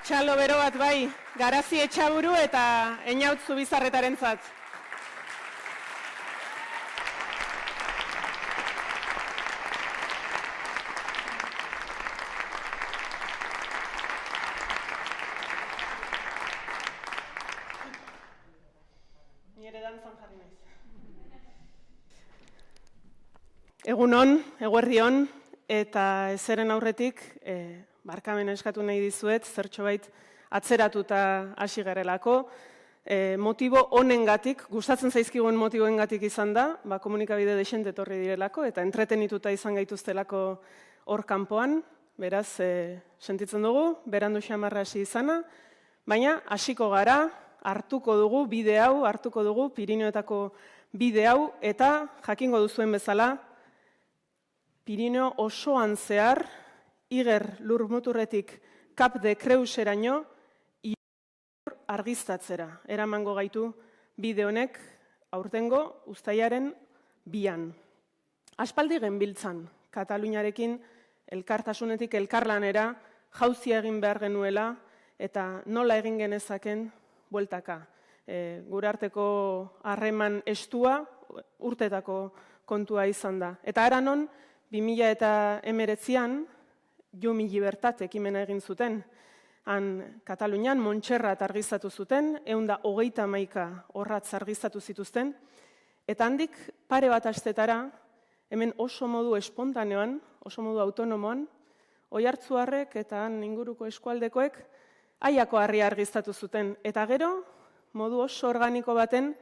Txalo bero bat bai, Garazi Etxaburu eta Einaut Zubizarretarentzat. Nire dantzan jarri naiz. Egunon, eguerdion, eta ezeren aurretik, barkamena eskatu nahi dizuet, zertxobait atzeratuta hasi garelako. Motibo honengatik, gustatzen zaizkigun motiboengatik izan da, komunikabide dexente etorri direlako, eta entretenituta izan gaituztelako hor kanpoan, beraz, sentitzen dugu, berandu xamarra hasi izana, baina hasiko gara, hartuko dugu bide hau, hartuko dugu Pirinioetako bide hau, eta jakingo duzuen bezala, Pirinio osoan zehar, Iger Lurmuturretik Cap de Creuseraino argiztatzera. Eramango gaitu bide honek aurtengo uztailaren 2an. Aspaldi genbiltzan, Kataluniarekin elkartasunetik elkarlanera jauzia egin behar genuela eta nola egin genezaken bueltaka. Gure arteko harreman estua urtetako kontua izan da. Eta aranon, 2019an, Jumi Libertat ekimena egin zuten. Han Katalunian Montserrat argiztatu zuten, 131 orratz argiztatu zituzten, eta handik pare bat astetara, hemen oso modu espontaneoan, oso modu autonomoan, Oiartzuarrek eta han inguruko eskualdekoek Aiako harria argiztatu zuten. Eta gero, modu oso organiko baten,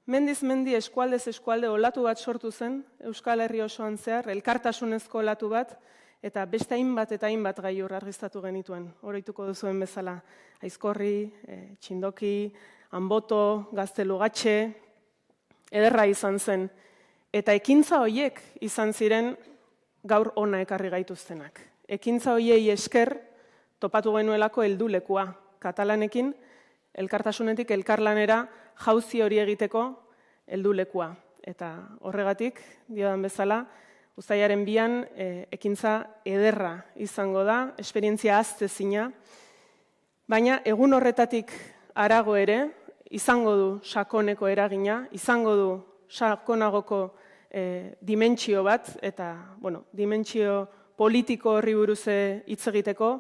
mendiz mendi eskualdez eskualde olatu bat sortu zen, Euskal Herri osoan zehar, elkartasunezko olatu bat, eta beste hainbat eta hainbat gailur argiztatu genituen. Oroituko duzuen bezala, Aizkorri, Txindoki, Anboto, Gaztelugatxe, ederra izan zen. Eta ekintza horiek izan ziren gaur ona ekarri gaituztenak. Ekintza horiei esker topatu genuelako heldulekua, Katalanekin, elkartasunetik elkarlanera jauzi hori egiteko heldulekua. eta horregatik, diodan bezala, uztailaren 2an ekintza ederra izango da, esperientzia ahaztezina, baina egun horretatik harago ere, izango du sakoneko eragina, izango du sakonagoko dimentsio bat, eta dimentsio politiko horri buruz hitz egiteko,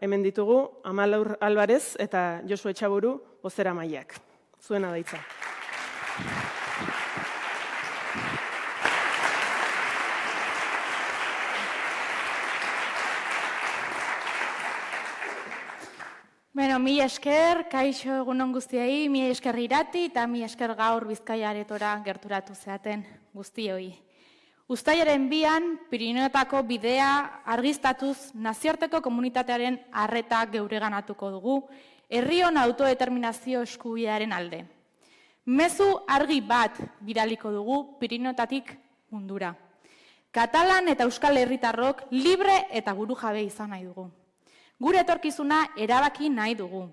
hemen ditugu Amalur Alvarez eta Josu Etxaburu bozeramaileak. Zuena da hitza. Mila esker, kaixo egunon guztiei, mila esker Irati eta mila esker gaur Bizkaia Aretora gerturatu zeaten guztioi. Uztailaren 2an, Pirinioetako bidea argiztatuz nazioarteko komunitatearen arreta geureganatuko dugu, herrion autodeterminazio eskubidearen alde. Mezu argi bat bidaliko dugu Pirinioetatik mundura. Katalan eta euskal herritarrok libre eta burujabe izan nahi dugu. Gure etorkizuna erabaki nahi dugu,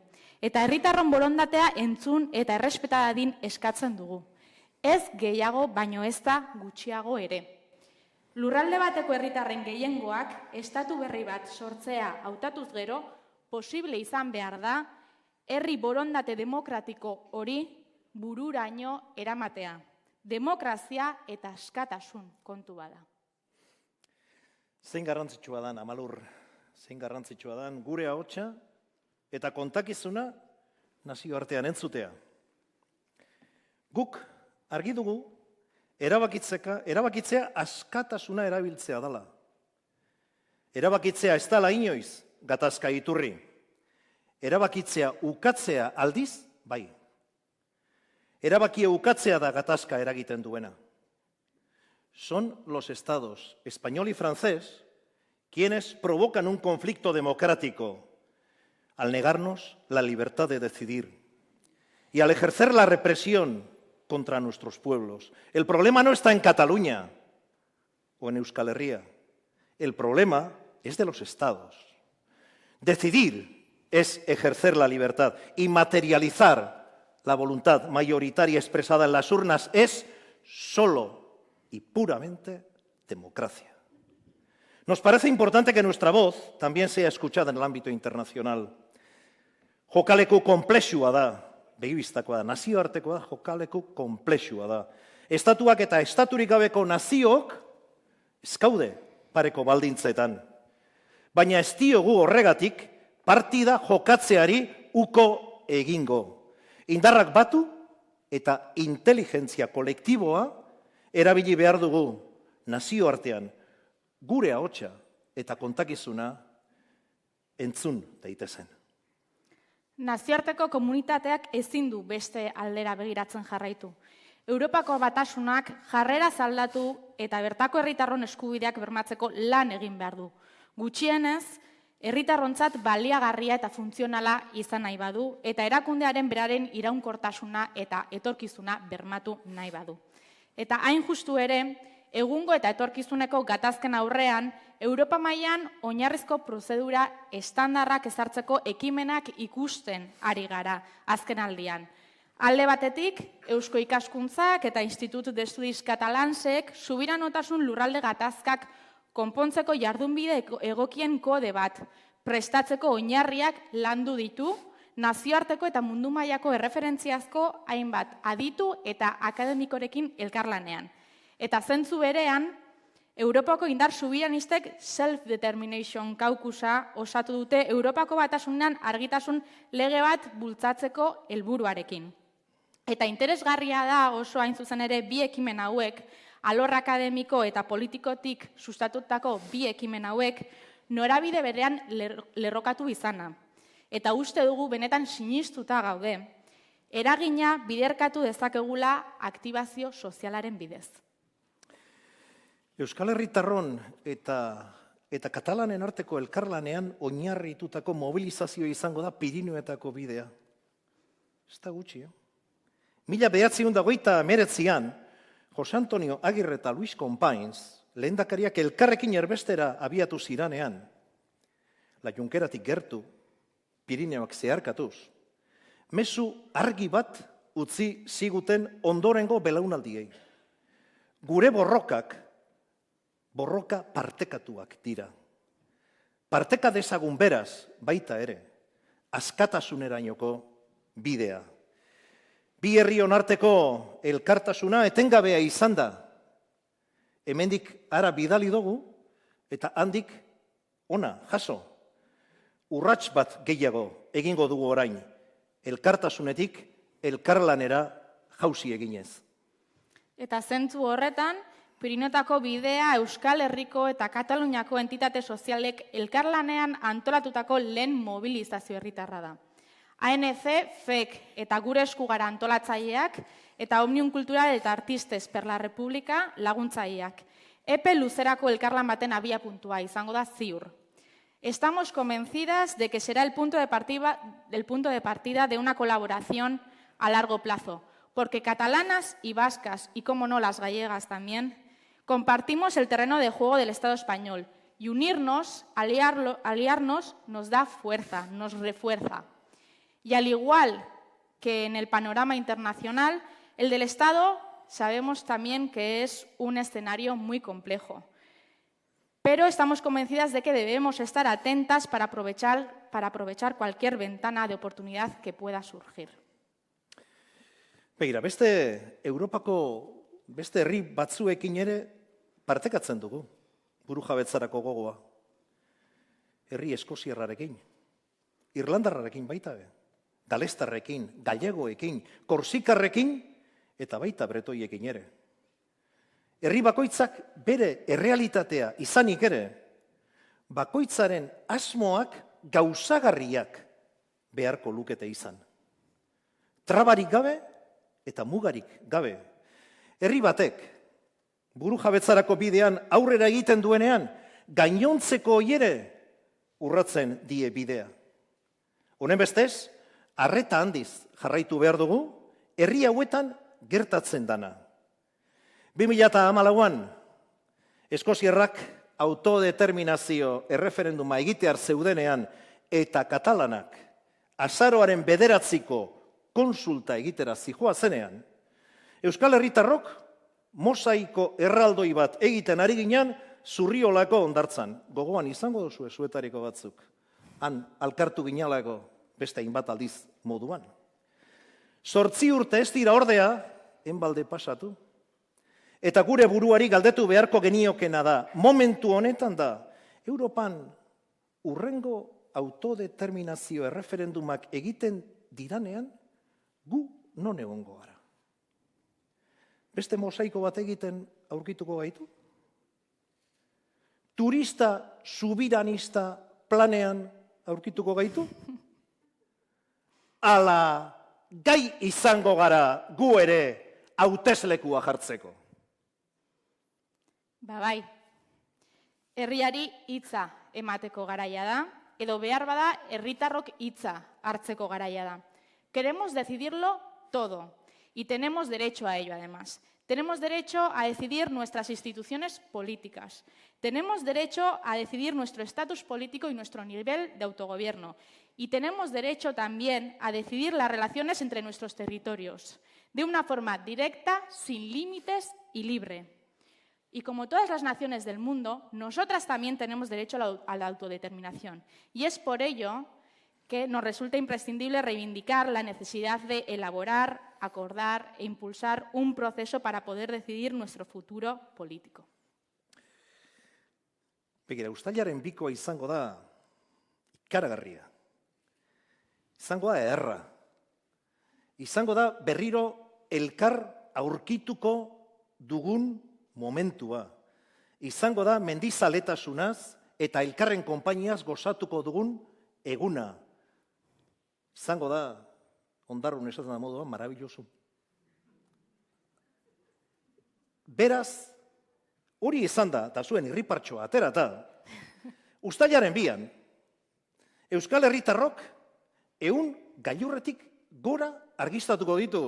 eta herritarron borondatea entzun eta errespeta dadin eskatzen dugu. Ez gehiago, baino ez da gutxiago ere. Lurralde bateko herritarren gehiengoak estatu berri bat sortzea hautatuz gero, posible izan behar da, herri borondate demokratiko hori bururaino eramatea. Demokrazia eta askatasun kontu bada. Zein garrantzitsua dan, Amalur? Zein garrantzitsua dan gure ahotsa eta kontakizuna nazioartean entzutea. Guk argi dugu erabakitzea askatasuna erabiltzea dela. Erabakitzea ez dela inoiz gatazka iturri. Erabakitzea ukatzea aldiz, bai. Erabakia ukatzea da gatazka eragiten duena. Son los estados español y francés quienes provocan un conflicto democrático al negarnos la libertad de decidir y al ejercer la represión contra nuestros pueblos. El problema no está en Cataluña o en Euskal Herria. El problema es de los estados. Decidir es ejercer la libertad y materializar la voluntad mayoritaria expresada en las urnas es solo y puramente democracia. Nos parece importante que nuestra voz también sea escuchada en el ámbito internacional. Jokaleku konplexua da, begibistakoa da, nazioartekoa da, jokaleku konplexua da. Estatuak eta estaturik gabeko naziok eskaude pareko baldintzetan. Baina ez diogu horregatik partida jokatzeari uko egingo. Indarrak batu eta inteligentzia kolektiboa erabili behar dugu nazioartean gure ahotsa eta kontakizuna entzun daitezen. Nazioarteko komunitateak ezin du beste aldera begiratzen jarraitu. Europako Batasunak jarrera aldatu eta bertako herritarron eskubideak bermatzeko lan egin behar du. Gutxienez, herritarrontzat baliagarria eta funtzionala izan nahi badu, eta erakundearen beraren iraunkortasuna eta etorkizuna bermatu nahi badu. Eta hain justu ere, egungo eta etorkizuneko gatazken aurrean, Europa mailan oinarrizko prozedura estandarrak ezartzeko ekimenak ikusten ari gara azkenaldian. Alde batetik, Eusko Ikaskuntzak eta Institut de Estudis Catalansek subiranotasun lurralde gatazkak konpontzeko jardunbide egokien kode bat prestatzeko oinarriak landu ditu, nazioarteko eta mundu mailako erreferentziazko hainbat aditu eta akademikorekin elkarlanean. Eta zentzu berean, Europako indar subiranistek self-determination kaukusa osatu dute Europako Batasunean argitasun lege bat bultzatzeko helburuarekin. Eta interesgarria da oso hain zuzen ere bi ekimen hauek, alor akademiko eta politikotik sustatutako bi ekimen hauek, norabide berean lerrokatu izana. Eta uste dugu benetan sinistuta gaude, eragina biderkatu dezakegula aktibazio sozialaren bidez. Euskal Herritarron eta Katalanen arteko elkarlanean oinarritutako mobilizazio izango da Pirinioetako bidea. Ez da gutxi, 1929an, Jose Antonio Agirre eta Luis Companys lehendakariak elkarrekin erbestera abiatu ziranean, La Junkeratik gertu, Pirineoak zeharkatuz, mezu argi bat utzi ziguten ondorengo belaunaldiei. Gure borrokak, borroka partekatuak dira. Parteka dezagun beraz, baita ere, askatasunerainoko bidea. Bi herrion arteko elkartasuna etengabea izan da. Hemendik ara bidali dugu, eta handik ona, jaso. Urrats bat gehiago egingo dugu orain, elkartasunetik elkarlanera jauzi eginez. Eta zentzu horretan, Pirinotako bidea Euskal Herriko eta Kataluniako entitate sozialek elkarlanean antolatutako lehen mobilizazio herritarra da. ANC, FEK eta gure eskugara antolatzaileak eta Omnium Cultural eta Artistes per la República laguntzaileak. Epe luzerako elkarlan baten abiapuntua izango da ziur. Estamos convencidas de que será el punto de partida de una colaboración a largo plazo, porque catalanas y vascas, y como no las gallegas también, compartimos el terreno de juego del Estado español y unirnos, aliarnos, nos da fuerza, nos refuerza. Y al igual que en el panorama internacional, el del Estado sabemos también que es un escenario muy complejo. Pero estamos convencidas de que debemos estar atentas para aprovechar cualquier ventana de oportunidad que pueda surgir. Begira, Europako beste herri batzuekin ere partekatzen dugu, burujabetzarako gogoa. Herri eskoziarrarekin, irlandarrarekin baita be, galestarrekin, gallegoekin, korsikarrekin eta baita bretoiekin ere. Herri bakoitzak bere errealitatea izanik ere, bakoitzaren asmoak gauzagarriak beharko lukete izan. Trabarik gabe eta mugarik gabe. Herri batek, burujabetzarako bidean aurrera egiten duenean, gainontzeko ere urratzen die bidea. Honen bestez, arreta handiz jarraitu behar dugu, herri hauetan gertatzen dana. 2014an, eskoziarrak autodeterminazio erreferenduma egitear zeudenean eta katalanak azaroaren 9ko konsulta egitera zijoa zenean, Euskal Herritarrok mosaiko erraldoi bat egiten ari ginen Zurriolako hondartzan. Gogoan izango duzu zuetariko batzuk. Han alkartu ginalako beste hainbat aldiz moduan. 8 urte ez dira ordea, enbalde pasatu. Eta gure buruari galdetu beharko geniokena da, momentu honetan da, Europan urrengo autodeterminazio erreferendumak egiten diranean, gu non egongo gara. Beste mosaiko bat egiten aurkituko gaitu? Turista subiranista planean aurkituko gaitu? Ala gai izango gara gu ere hauteslekua jartzeko. Bai, herriari hitza emateko garaia da, edo behar bada herritarrok hitza hartzeko garaia da. Queremos decidirlo todo y tenemos derecho a ello además. Tenemos derecho a decidir nuestras instituciones políticas. Tenemos derecho a decidir nuestro estatus político y nuestro nivel de autogobierno. Y tenemos derecho también a decidir las relaciones entre nuestros territorios, de una forma directa, sin límites y libre. Y como todas las naciones del mundo, nosotras también tenemos derecho a la autodeterminación. Y es por ello que nos resulta imprescindible reivindicar la necesidad de elaborar, acordar e impulsar un proceso para poder decidir nuestro futuro político. Begira, uztailaren 2koa izango da ikaragarria. Izango da erra. Izango da berriro elkar aurkituko dugun momentua. Izango da mendizaletasunaz eta elkarren konpainiaz gozatuko dugun eguna. Izango da, ondarrun esaten da modua, marabilloso. Beraz, hori izan da, eta zuen irripartxoa aterata, uztailaren 2an, Euskal Herritarrok 100 gailurretik gora argiztatuko ditu.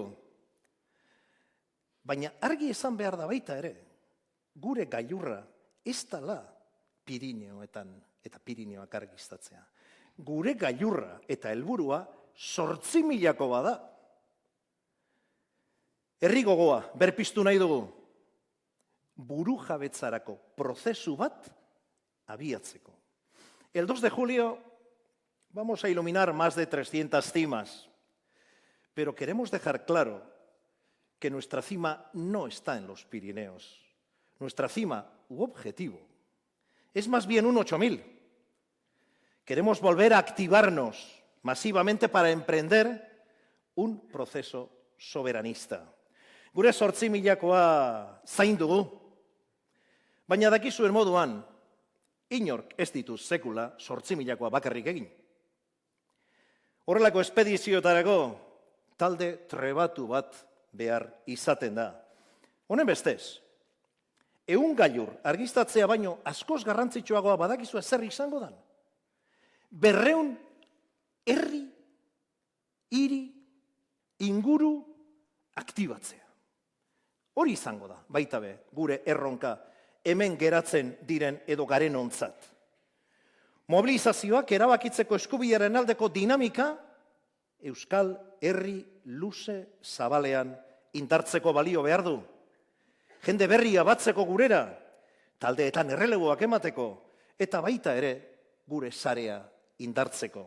Baina argi esan behar da baita ere, gure gailurra ez dala Pirineoetan eta Pirineoak argiztatzea. Gure gailurra eta helburua 8.000ko bada. Herri gogoa, berpiztu nahi dugu. burujabetzarako prozesu bat abiatzeko. El 2 de julio vamos a iluminar más de 300 cimas, pero queremos dejar claro que nuestra cima no está en los Pirineos. Nuestra cima u objetivo es más bien un 8000. Queremos volver a activarnos masivamente para emprender un proceso soberanista. Gure 8.000koa zain dugu, baina dakizuen moduan, inork ez ditu sekula 8.000koa bakarrik egin. Horrelako espedizioetarako talde trebatu bat behar izaten da. Honen bestez, 100 gailur argiztatzea baino askoz garrantzitsuagoa badakizua zer izango dan. 200 herri, hiri, inguru aktibatzea. Hori izango da, baita be, gure erronka hemen geratzen diren edo garen ontzat. Mobilizazioak erabakitzeko eskubidearen aldeko dinamika Euskal Herri luze zabalean indartzeko balio behar du. Jende berria batzeko gurera, taldeetan erreleboak emateko, eta baita ere gure sarea indartzeko.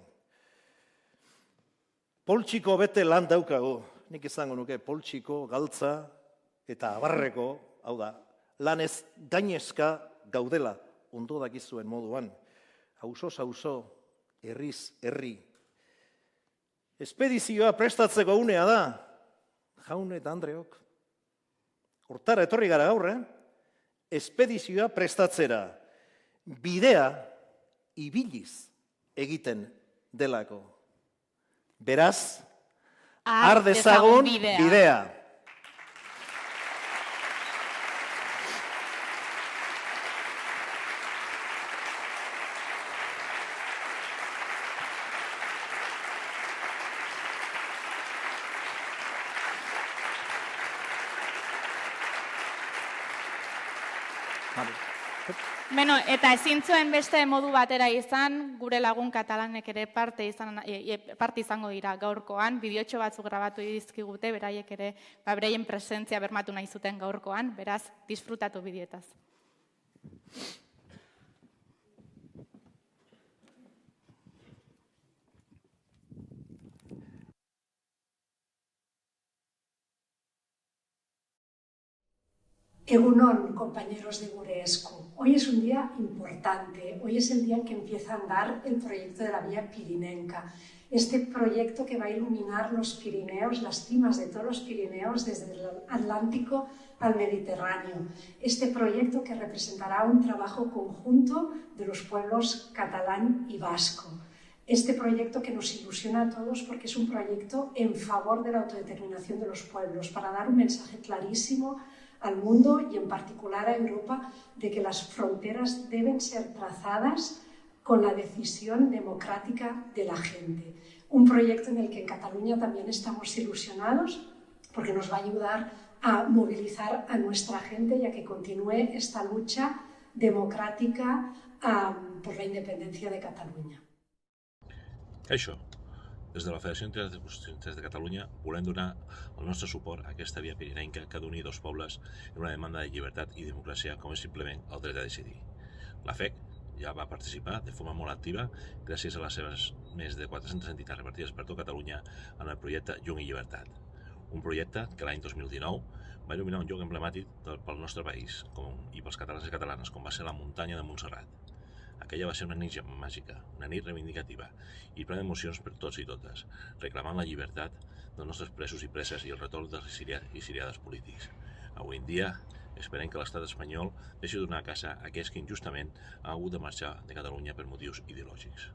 Poltsiko bete lan daukagu, nik izango nuke poltsiko, galtza eta abarreko, hau da, lanez gainezka gaudela ondo dakizuen moduan. Auzoz auzo, herriz herri. Espedizioa prestatzeko unea da, jaun eta Andreok. Hortara etorri gara gaur, espedizioa prestatzera, bidea ibiliz egiten delako. Beraz, har dezagun bidea. Beno, eta ezin zuen beste modu batera izan, gure lagun katalanek ere parte izango dira gaurkoan, bideotxo batzuk grabatu dizkigute, beraiek ere beraien presentzia bermatu nahi zuten gaurkoan, beraz, disfrutatu bideotaz. Egunon, compañeros de Guresco. Hoy es un día importante. Hoy es el día en que empieza a andar el proyecto de la Vía Pirinenca. Este proyecto que va a iluminar los Pirineos, las cimas de todos los Pirineos, desde el Atlántico al Mediterráneo. Este proyecto que representará un trabajo conjunto de los pueblos catalán y vasco. Este proyecto que nos ilusiona a todos porque es un proyecto en favor de la autodeterminación de los pueblos, para dar un mensaje clarísimo al mundo y en particular a Europa de que las fronteras deben ser trazadas con la decisión democrática de la gente. Un proyecto en el que en Cataluña también estamos ilusionados porque nos va a ayudar a movilizar a nuestra gente y a que continúe esta lucha democrática por la independencia de Catalunya. Això, des de la Federació d'Entitats Constitucionals de Catalunya volem donar el nostre suport a aquesta via pirinenca que ha d'unir dos pobles en una demanda de llibertat i democràcia com és simplement el dret a decidir. La FEC ja va participar de forma molt activa gràcies a les seves més de 400 entitats repartides per tot Catalunya en el projecte Llum i Llibertat. Un projecte que l'any 2019 va il·luminar un lloc emblemàtic pel nostre país i pels catalans i catalanes, com va ser la muntanya de Montserrat. Aquella va ser una nit màgica, una nit reivindicativa i plena d'emocions per tots i totes, reclamant la llibertat dels nostres presos i preses i el retorn dels exiliats i exiliades polítics. Avui en dia, esperem que l'estat espanyol deixi de donar a casa aquells que injustament han hagut de marxar de Catalunya per motius ideològics.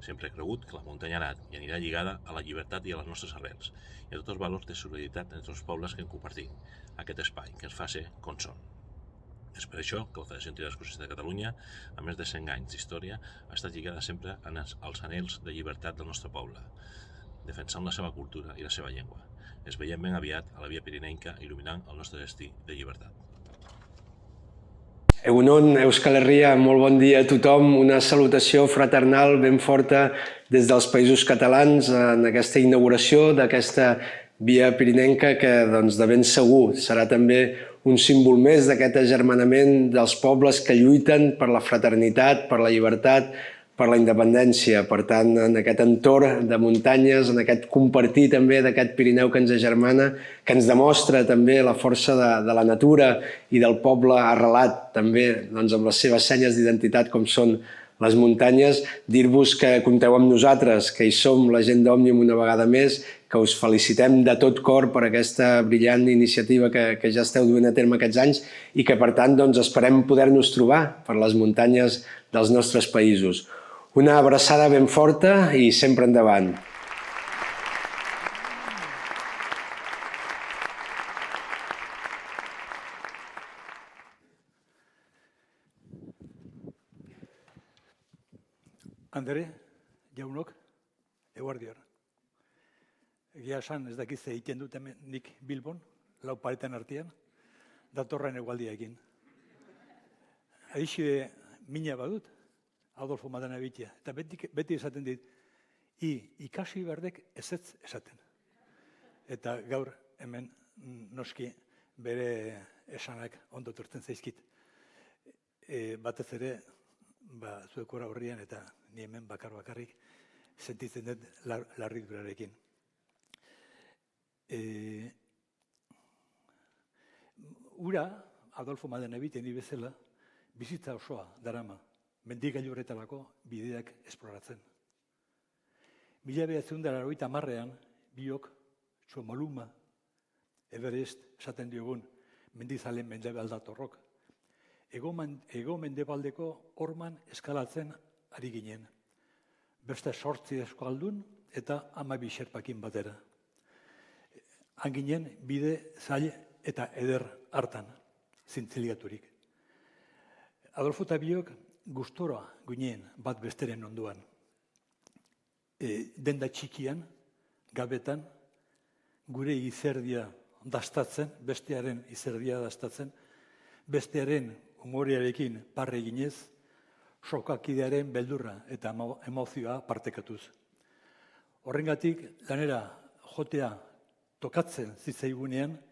Sempre he cregut que la muntanya ha anat i anirà lligada a la llibertat i a les nostres arrels i a tots els valors de solidaritat entre els pobles que hem compartit aquest espai, que ens fa ser com són. És per això que la Federació d'Entitats Constitucionals de Catalunya, a més de 100 anys d'història, ha estat lligada sempre als anhels de llibertat del nostre poble, defensant la seva cultura i la seva llengua. Ens veiem ben aviat a la via pirinenca il·luminant el nostre destí de llibertat. Egunon, Euskal Herria, molt bon dia a tothom. Una salutació fraternal ben forta des dels Països Catalans en aquesta inauguració d'aquesta via pirinenca que doncs, de ben segur serà també un símbol més d'aquest agermanament dels pobles que lluiten per la fraternitat, per la llibertat, per la independència. Per tant, en aquest entorn de muntanyes, en aquest compartir també d'aquest Pirineu que ens agermana, que ens demostra també la força de la natura i del poble arrelat també doncs, amb les seves senyes d'identitat com són les muntanyes, dir-vos que compteu amb nosaltres, que hi som la gent d'Òmnium una vegada més, que us felicitem de tot cor per aquesta brillant iniciativa que ja esteu duent a terme aquests anys i que, per tant, doncs, esperem poder-nos trobar per les muntanyes dels nostres països. Una abraçada ben forta i sempre endavant. Andere, jaunok, eguardior. Egia esan ez dakiz egiten dut hemen nik Bilbon, lau paretan artean, datorren egualdia egin. Adixide mina badut, Adolfo Madanabitia, eta beti esaten dit, ikasi berdek ezetz esaten. Eta gaur hemen noski bere esanak ondo tortzen zaizkit. Batez ere, zuekora horrian eta ni hemen bakarrik sentitzen dut larridurarekin. Ura, Adolfo Madanabitia ni bezala, bizitza osoa darama, mendigailu horretarako bideak esploratzen. 1980an, biok, Txomoluma, Everest, esaten diogun, mendizalen mendebaldatorrok, ego mendebaldeko horman eskalatzen ari ginen. Beste 8 eskualdun eta 12 xerpakin batera. Han ginen bide zail eta eder hartan, zintziliaturik. Adolfo eta biok gustora ginen bat besteren onduan. Denda txikian, gabetan, gure izerdia dastatzen, bestearen izerdia dastatzen, bestearen humorearekin parre ginez, sokakidearen beldurra eta emozioa partekatuz. Horrengatik, lanera jotea tokatzen zitzaigunean,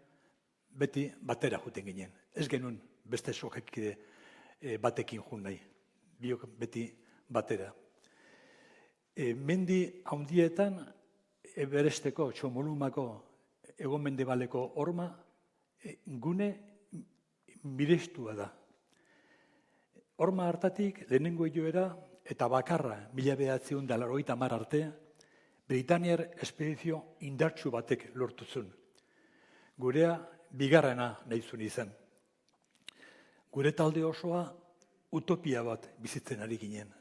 beti batera joten ginen. Ez genuen beste sokakide batekin jun nahi, biok beti batera. Mendi handietan, Everesteko, Txomolumako, Ego-Mendebaleko horma, gune mirestua da. Horma hartatik, lehenengo joera eta bakarra 1980 arte, Britaniar espedizio indartsu batek lortuzun. Gurea bigarrena nahizun izan. Gure talde osoa utopia bat bizitzen ari ginen.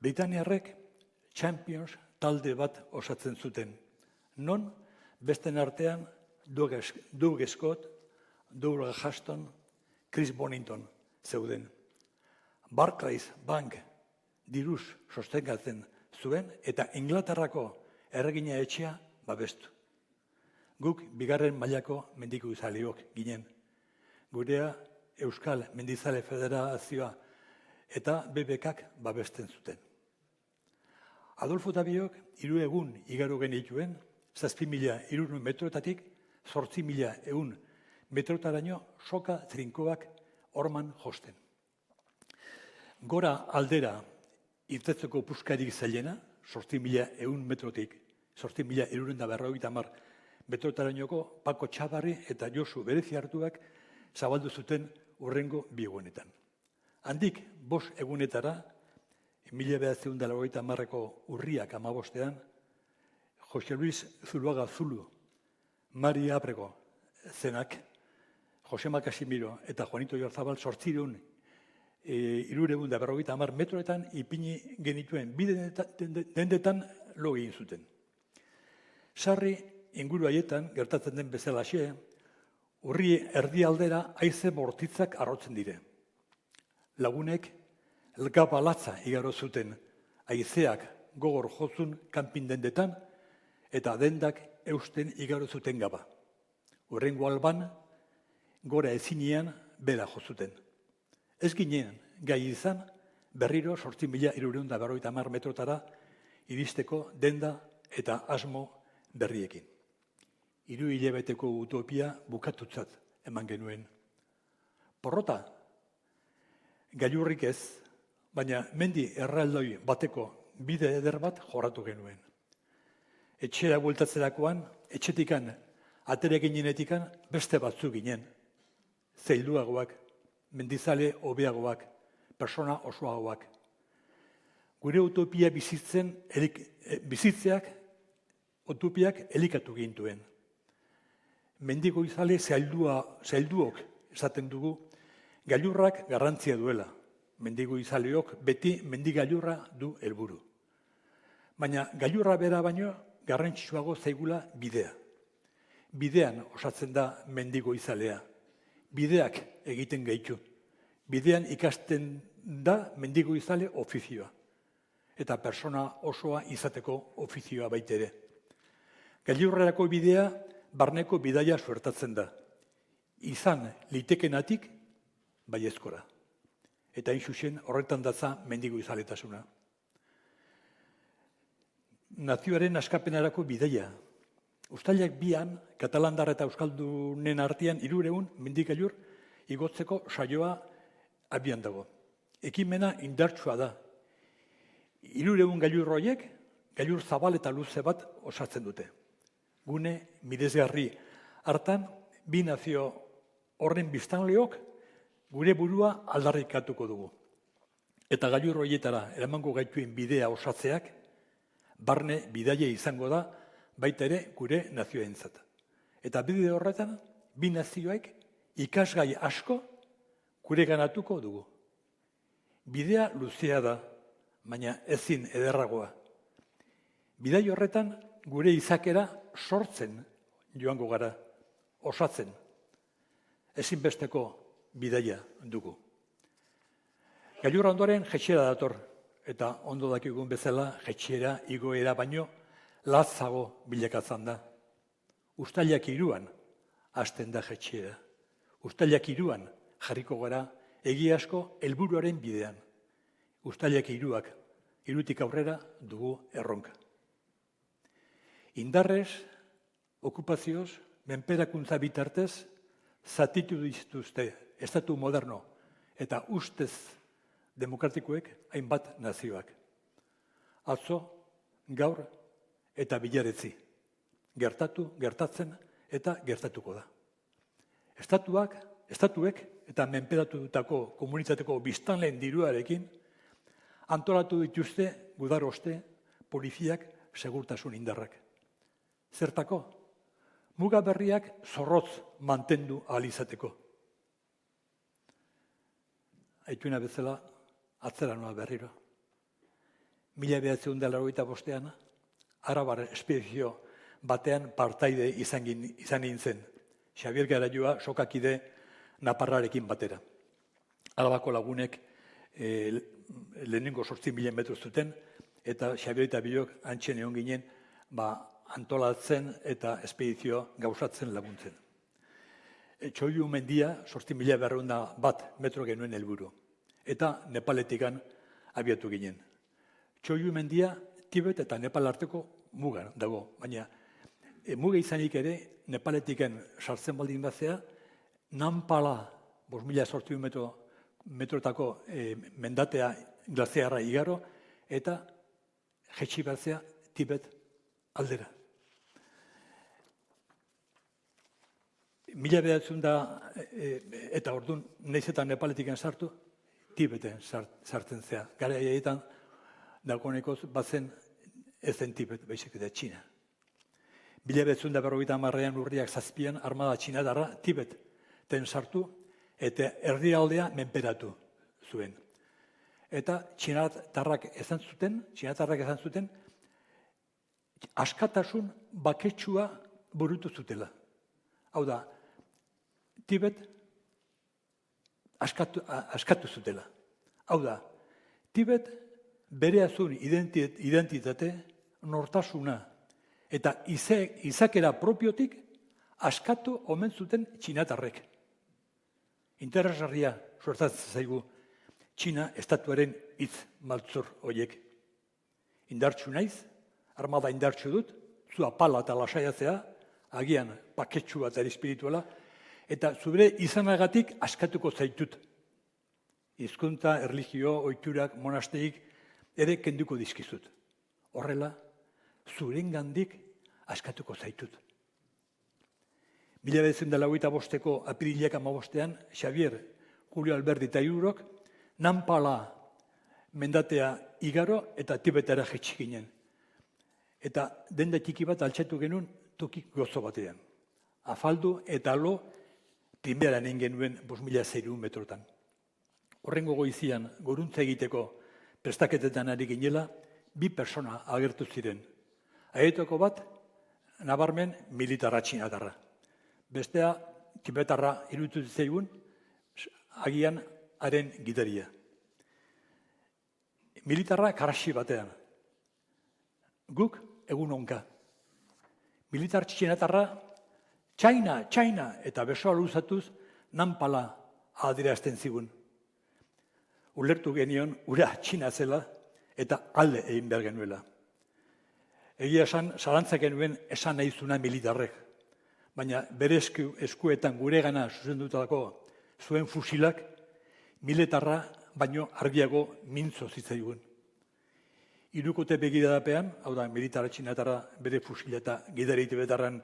Britaniarrek Champions talde bat osatzen zuten. Non, besten artean, Doug Scott, Douglas Huston, Chris Bonington zeuden. Barclays Bank diruz sostengatzen zuen eta Inglaterrako erregina etxea babestu. Guk bigarren mailako mendikuzaleok ginen. Gurea Euskal Mendizale Federazioa eta BBKak babesten zuten. Adolfo eta biok 3 egun igaro genituen 7.500 metroetatik 8.100 metrotaraino soka trinkoak horman josten. Gora aldera irtetzeko puskarik zailena, 8.100 metrotik 8.150 metrotarainoko Pako Txabarri eta Josu Berezi hartuak zabaldu zuten urrengo biegunetan. Handik 5 egunetara, 1980ko urriak 15ean, Jose Luis Zuluaga Zulu, Mari Abrego zenak, Josema Casimiro eta Juanito Jorzabal 350 metroetan ipini genituen dendetan lo egin zuten. Sarri inguru haietan gertatzen den bezalaxe, urri erdialdera haize bortitzak arrotzen dire. Lagunek elkapa latza igaro zuten, haizeak gogor jozun kanpin dendetan eta dendak eusten igaro zuten gaba. Urrengo alban, gora ezinean bera jozuten. Ez ginen gai izan berriro 8.350 metrotara iristeko denda eta asmo berriekin. 3 hilabeteko utopia bukatutzat eman genuen. Porrota, gailurrik ez, baina mendi erraldoi bateko bide eder bat jorratu genuen. Etxera bueltatzerakoan, etxetikan, atere ginenetikan, beste batzu ginen. Zailduagoak, mendizale hobeagoak, persona osoagoak. Gure utopia bizitzeak, utopiak elikatu gintuen. Mendigo izale zailduok esaten dugu, gailurrak garrantzia duela. Mendigo izaleok beti mendigailurra du helburu. Baina gailurra bera baino garrantzitsuago zaigula bidea. Bidean osatzen da mendigo izalea. Bideak egiten gaitu. Bidean ikasten da mendigo izale ofizioa. Eta persona osoa izateko ofizioa baitere. Gailurrerako bidea barneko bidaia suertatzen da. Izan litekenatik baiezkora. Eta inxusen horretan datza mendigo izaletasuna. Nazioaren askapenarako bidaia. Uztailak 2an, katalandar eta euskaldunen artean 300 mendigailur igotzeko saioa abian dago. Ekimena indartsua da. 300 gailur horiek, gailur zabal eta luze bat osatzen dute. Gune miresgarri hartan, 2 nazio horren biztanleok gure burua aldarrikatuko dugu. Eta gailur horietara eramango gaituen bidea osatzeak, barne bidaia izango da, baita ere gure nazioentzat. Eta bide horretan, 2 nazioek ikasgai asko gure ganatuko dugu. Bidea luzea da, baina ezin ederragoa. Bidai horretan gure izakera sortzen joango gara, osatzen. Ezinbesteko bidaia dugu. Gailurra ondoren jetxera dator, eta ondo dakigun bezala jetxera igoera baino latzago bilakatzen da. Uztailak 3an hasten da jetxera. Uztailak 3an jarriko gara egiazko helburuaren bidean. Uztailak 3tik aurrera dugu erronka. Indarrez, okupazioz, menperakuntza bitartez, zatitu dituzte estatu moderno eta ustez demokratikoek hainbat nazioak. Atzo, gaur eta bilaretzi. Gertatzen eta gertatuko da. Estatuek eta menperatutako komunitateko biztanleen diruarekin antolatu dituzte gudaroste, poliziak, segurtasun indarrak. Zertako? Muga berriak zorrotz mantendu ahal izateko. Aituena bezala, atzera noa berriro. 1985 Arabar espedizio batean partaide izan nintzen. Xabier Garaioa sokakide Naparrarekin batera. Arabako lagunek lehenengo 8.000 metro zuten, eta Xabier eta biok antxen egon ginen antolatzen eta espedizio gauzatzen laguntzen. Txoiu mendia 8.201 metro genuen helburu. Eta Nepaletikan abiatu ginen. Txoiu mendia Tibet eta Nepal arteko mugan dago, baina muga izanik ere Nepaletiken sartzen baldin bazea, Nampala 5.000 metrotako mendatea glaziarra igaro eta jetxi batzea Tibet aldera. 1900 eta orduan nahizetan Nepaletiken sartu, Tibeten sartzen zea. Gara egiten dagoenekoz bazen ezen Tibet, baizik eta Txina. 1950 urriak 7 armada txinatarra Tibeten sartu eta herrialdea menperatu zuen. Eta txinatarrak ezan zuten, askatasun baketsua burutu zutela. Hau da, Tibet askatu zutela. Hau da, Tibet bere azun identitate, nortasuna eta izakera propiotik askatu omen zuten txinatarrek. Interesgarria suertatzen zaigu Txina estatuaren hitz maltzur horiek. Indartsu naiz, armada indartsu dut, zu apala eta lasaiatzea, agian paketsu bat ere espirituala, eta zure izanagatik askatuko zaitut. Hizkuntza, erlijio, ohiturak, monasteik ere kenduko dizkizut. Horrela, zurengandik askatuko zaitut. 1985ko apirilak 15ean, Xavier Julio Alberdi eta Irurok, Nampala mendatea igaro eta Tibetara jetxik ginen. Eta denda txiki bat altxatu genuen toki gozo batean. Afaldu eta lo primeran egin genuen 5.600 metrotan. Horrengo goizian, goruntza egiteko prestaketetan ari ginela, 2 persona agertu ziren. Aietoko bat, nabarmen militarra txinatarra. Bestea, tibetarra iruditu zaigun, agian haren gidaria. Militarra karasi batean. Guk egun onka. Militar txinatarra, China, eta besoa luzatuz, Nampala adierazten zigun. Ulertu genion, ura Txina zela, eta alde egin behar genuela. Egia esan, zalantzak genuen esan nahi zuna militarrek. Baina bere eskuetan gure gana zuzendutako zuen fusilak, militarra baino argiago mintzo zitzaigun. Hirukote begiradapean, hau da, militarra txinatarra bere fusila eta gidari tibetarran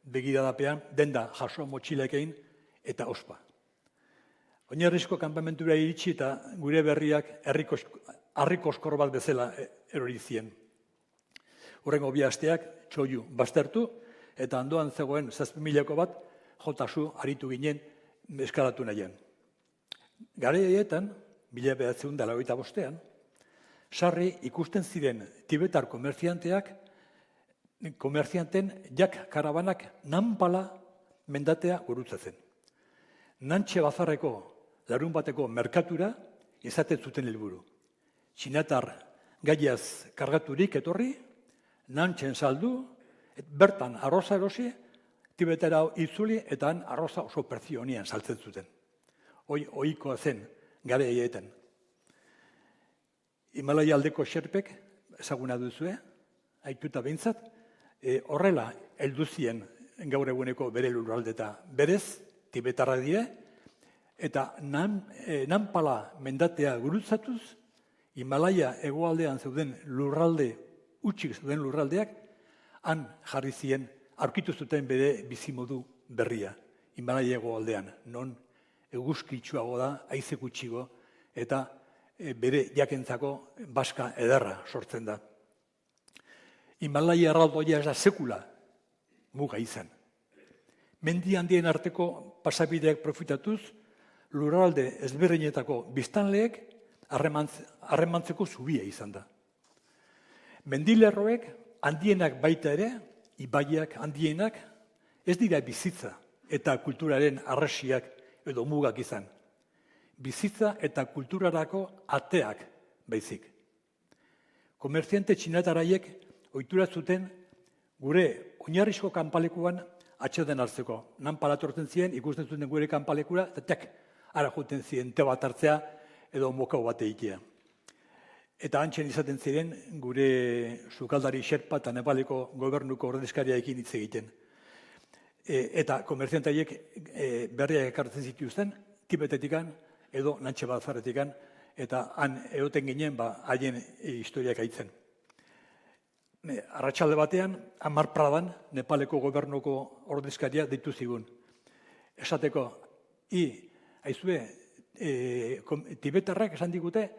begiradapean, denda jaso motxilekein eta ospa. Oinarrizko kanpamentura iritsi eta gure berriak harrikoskor bat bezala erori zien. Horrengo 2 asteak txoiu baztertu eta ondoan zegoen 7.000ko bat jotasu aritu ginen eskalatu nahian. Garaietan, 1985ean, sarri ikusten ziren tibetar komerzianten jak karabanak Nampala mendatea gurutzatzen. Nantxe bazarreko larun bateko merkatura izaten zuten helburu. Txinatar gaiaz kargaturik etorri, Nantxen saldu, bertan arroza erosi, Tibetera itzuli eta han arroza oso pertsionian saltzen zuten. Ohikoa zen garaietan. Himalaia aldeko xerpek, ezaguna duzue, aituta behintzat, horrela heldu zien gaur eguneko bere lurraldeta berez, tibetarra dire, eta Nampala mendatea gurutzatuz, Himalaia hegoaldean zeuden lurralde, utxik zeuden lurraldeak, han jarri zien, aurkitu zuten bere bizimodu berria, Himalaia hegoaldean, non eguzkitsuago da, haize gutxigo, eta bere jakentzako baska ederra sortzen da. Himalaia erraldoia ez da sekula muga izan. Mendi handien arteko pasabideak profitatuz, lurralde ezberdinetako biztanleek harremantzeko zubia izan da. Mendilerroek handienak baita ere, ibaiak handienak, ez dira bizitza eta kulturaren arresiak edo mugak izan. Bizitza eta kulturarako ateak baizik. Komerziante txinataraiek ohitura zuten gure oinarrizko kanpalekuan atxeden hartzeko. Nampala tortzen ziren, ikusten zuten gure kanpalekura, eta ara joten ziren te bat hartzea edo mokau bat egitea. Eta antxen izaten ziren gure sukaldari Sherpa eta Nepaleko gobernuko ordezkariaekin hitz egiten. Eta komerziantaiek berriak ekartzen zituzten, Tibetetikan edo Nantxe Bazarretikan, eta han egoten ginen haien historiak aitzen. Arratsalde batean, Amar Pradan, Nepaleko gobernuko ordezkaria deitu zigun. Esateko, aizue, tibetarrak esan digute,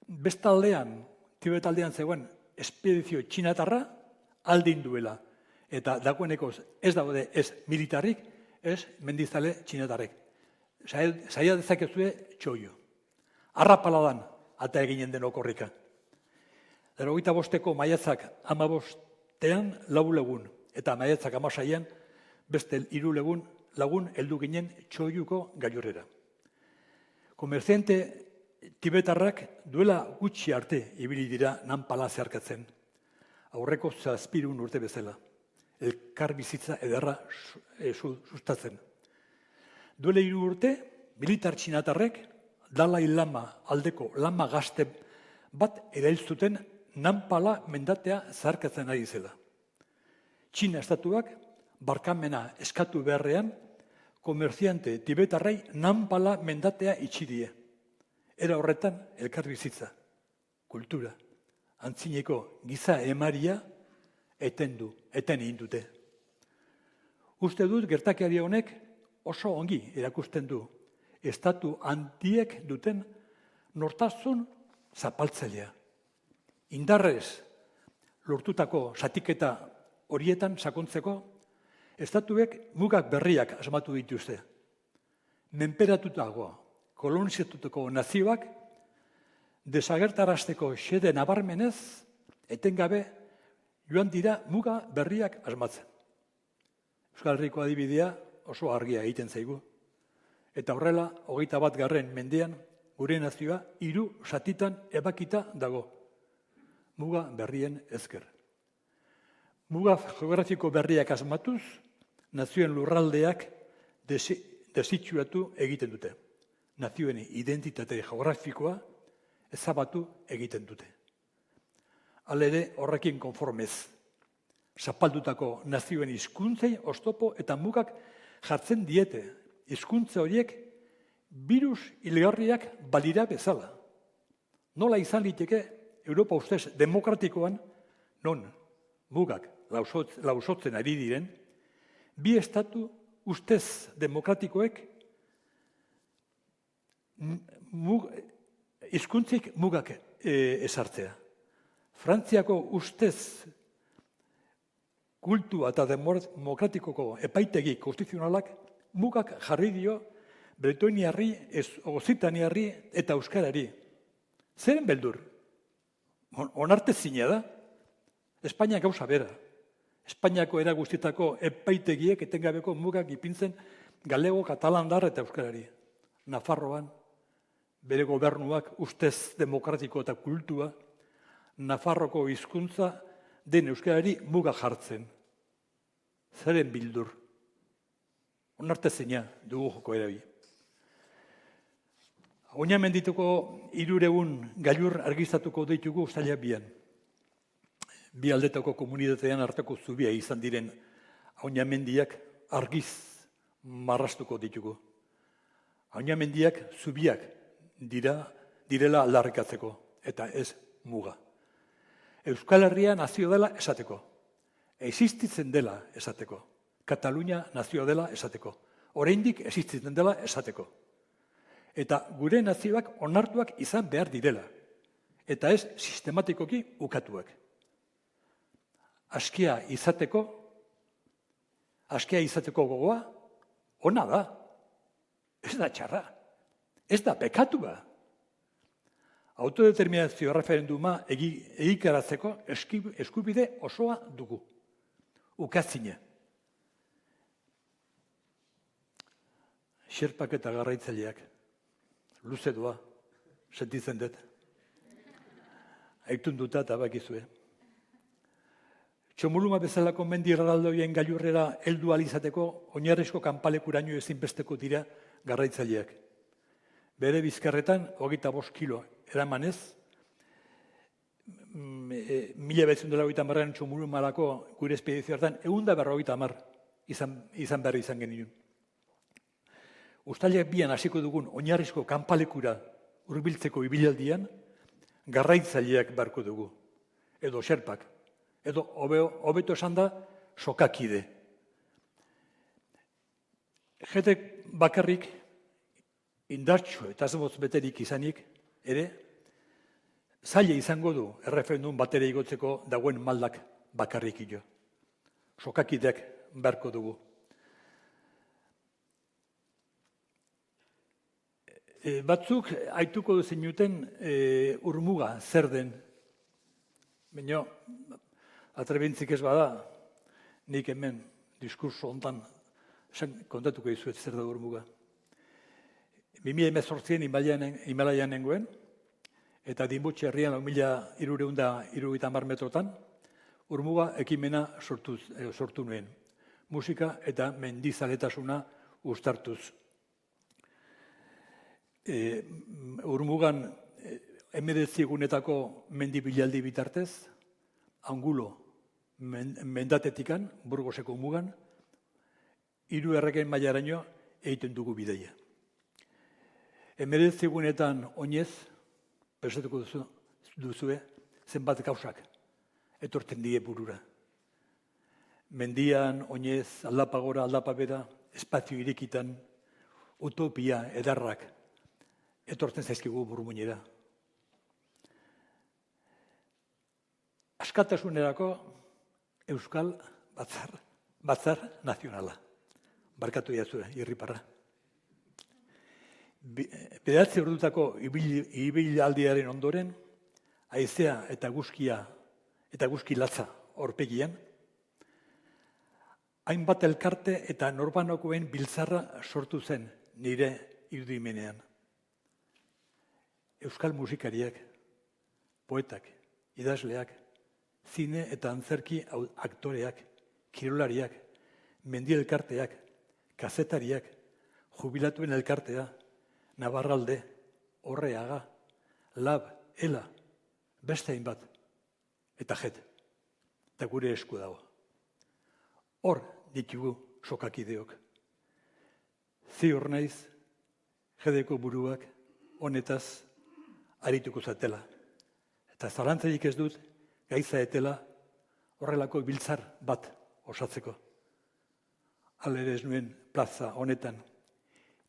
bestaldean, Tibetaldean zegoen espedizio txinatarra aldin duela. Eta dagoeneko ez daude ez militarrik, ez mendizale txinatarrek. Zaila dezakezue txoio. Arrapaladan ata eginen den okorrika. 85ko maiatzak 15ean 4 lagun, eta maiatzak 16ean beste 3 lagun heldu ginen txoiuko gailurrera. Komerziante tibetarrak duela gutxi arte ibili dira Nampala zeharkatzen. Aurreko 7 urte bezala. Elkar bizitza ederra sustatzen. Duela 3 urte, militar txinatarrek Dalai Lama aldeko lama gazte bat erail zuten Nampala mendatea zeharkatzen ari zela. Txina estatuak barkamena eskatu beharrean, komerziante tibetarrei nanpala mendatea itxidie. Era horretan, elkarbizitza, kultura, antzineko giza emaria eten egin dute. Uste dut gertakari honek oso ongi erakusten du estatu handiek duten nortasun zapaltzailea. Indarrez lortutako zatiketa horietan sakontzeko, estatuek mugak berriak asmatu dituzte. Menperatutako, kolonizatutako nazioak desagertarazteko xede nabarmenez, etengabe joan dira muga berriak asmatzen. Euskal Herriko adibidea oso argia egiten zaigu. Eta horrela, 21. mendean, gure nazioa 3 zatitan ebakita dago. Muga berrien ezker. Muga geografiko berriak asmatuz, nazioen lurraldeak desitxuratu egiten dute. Nazioen identitate geografikoa ezabatu egiten dute. Halere horrekin konformez. Zapaldutako nazioen hizkuntzei oztopo eta mugak jartzen diete. Hizkuntza horiek birus hilgarriak balira bezala. Nola izan liteke Europa ustez demokratikoan, non mugak lausotzen ari diren, bi estatu ustez demokratikoek hizkuntzik mugak ezartzea. Frantziako ustez kultua eta demokratikoko epaitegi konstituzionalak mugak jarri dio bretoniarri, okzitaniarri eta euskarari. Zeren beldur? Onartezina da. Espainia gauza bera. Espainiako era guztietako epaitegiek etengabeko mugak ipintzen galego, katalandar eta euskarari. Nafarroan, bere gobernuak ustez demokratiko eta kultua, Nafarroko hizkuntza den euskarari muga jartzen. Zeren bildur? Onartezina dugu joko erabi. Oinamendituko 300 gailur argiztatuko ditugu uztailak 2. Bi aldetako komunitatean arteko zubia izan diren oinamendiak argiz marrastuko ditugu. Oinamendiak zubiak direla aldarrikatzeko, eta ez muga. Euskal Herria nazio dela esateko. Existitzen dela esateko. Katalunia nazio dela esateko. Oraindik existitzen dela esateko. Eta gure nazioak onartuak izan behar direla. Eta ez sistematikoki ukatuak. Askia izateko gogoa, ona da. Ez da txarra. Ez da pekatua. Autodeterminazio referenduma egikaratzeko eskubide osoa dugu. Ukazina. Xerpak eta garraitzaileak. Luze doa, sentitzen dut. Aitun duta eta bakizue. Txomuluma bezalako mendi erraldoien gailurrera heldu alizateko oinarrizko kanpalekuraino ezinbesteko dira garraitzaileak. Bere bizkarretan 25 kilo eramanez, 1980 Txomulumarako gure espedizioetan 150 izan behar izan genuen. Uztailak 2 hasiko dugun oinarrizko kanpalekura hurbiltzeko ibilaldian, garraitzaileak beharko dugu, edo xerpak, edo hobeto esan da, sokakide. Jetek bakarrik, indartxo eta azbotz beterik izanik, ere, zaila izango du erreferendum batera igotzeko dagoen maldak bakarrik ilo. Sokakideak beharko dugu. Batzuk aituko zinuten urmuga zer den. Baina, atrebintzik ez bada, nik hemen diskurso hontan kontatuko izuet zer da urmuga. 2018 Himalaian nengoen, eta Dinbutxe herrian 1330 metrotan, urmuga ekimena sortu nuen. Musika eta mendizaletasuna uztartuz. Urmugan 19 egunetako mendibilaldi bitartez, Angulo mendatetikan, Burgoseko mugan, hiru erregen mailaraino egiten dugu bideia. 19 egunetan oinez, pensatuko duzue, zenbat gauzak etortzen die burura. Mendian, oinez, aldapa gora, aldapa bera, espazio irikitan, utopia edarrak etortzen zaizkigu burmuinera. Askatasunerako Euskal Batzar Nazionala. Barkatu jazue, irriparra. 9 ordutako ibilaldiaren ondoren, haizea eta guzki latza aurpegian, hainbat elkarte eta norbanokoen biltzarra sortu zen nire irudimenean. Euskal musikariak, poetak, idazleak, zine eta antzerki aktoreak, kirolariak, mendi elkarteak, kazetariak, jubilatuen elkartea, Navarralde, Orreaga, Lab, Ela, beste hainbat, eta jet, eta gure esku dago. Hor ditugu sokakideok. Ziur naiz, jedeko buruak honetaz arituko zatela. Eta zalantzarik ez dut, gaitza etela horrelako biltzar bat osatzeko. Halere ez nuen plaza honetan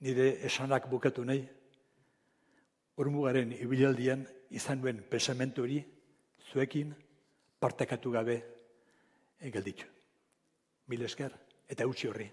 nire esanak bukatu nahi, Ormugaren ibilaldian izan duen pensamentu hori zuekin partekatu gabe gelditu. Mil esker eta utzi horri.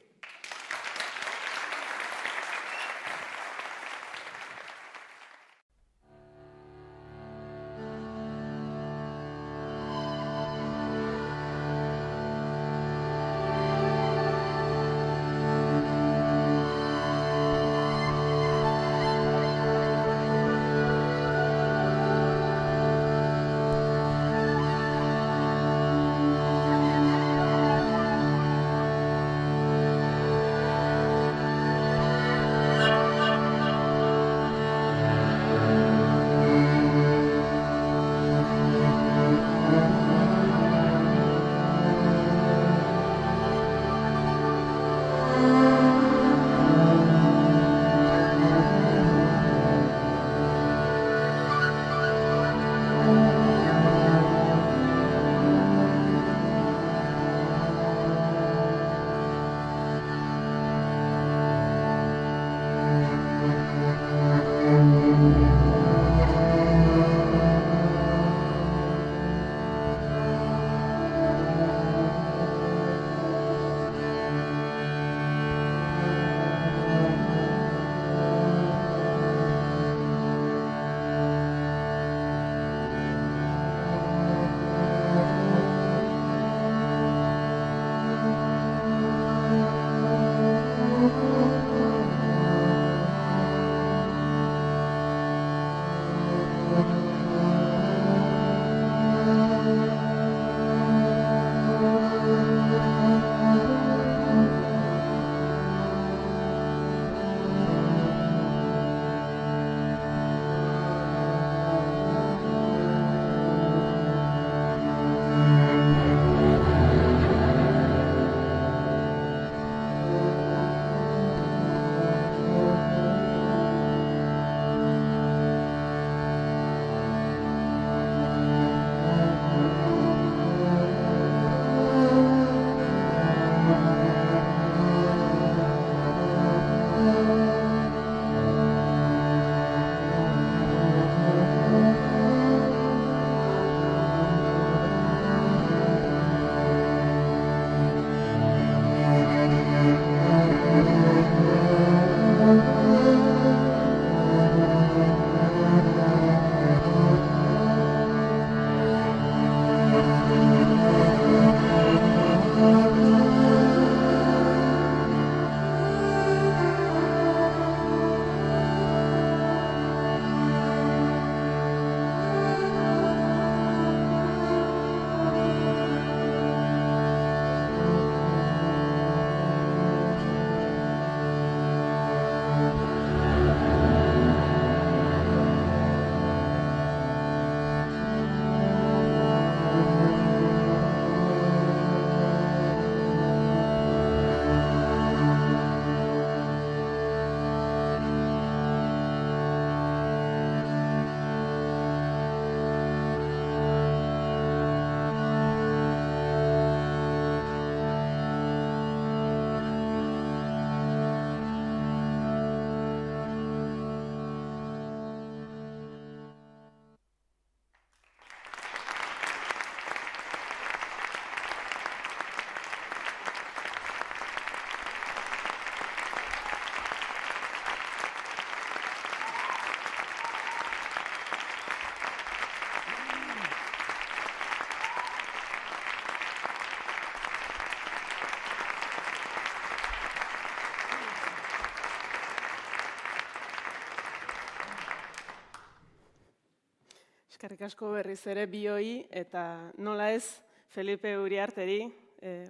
Eskerrik asko berriz ere bioi eta nola ez Felipe Uriarteri,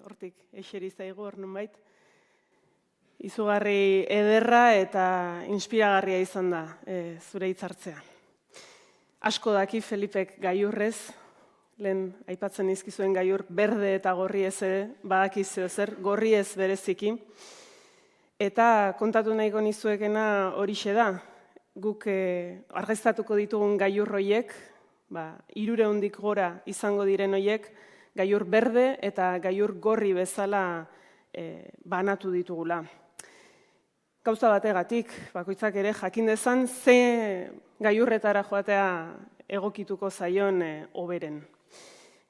hortik eixeri zaigu hor nunbait. Izugarri ederra eta inspiragarria izan da zure hitzartzea. Asko daki Felipek gailurrez, lehen aipatzen izkizuen gailur berde eta gorri ez badaki zer, gorri ez bereziki. Eta kontatu nahiko nizuekena horixe da, guk argaztatuko ditugun gailur hoiek, 300 gora izango diren hoiek, gailur berde eta gailur gorri bezala banatu ditugula. Gauza bategatik, bakoitzak ere jakin dezan ze gailurretara joatea egokituko zaion hoberen.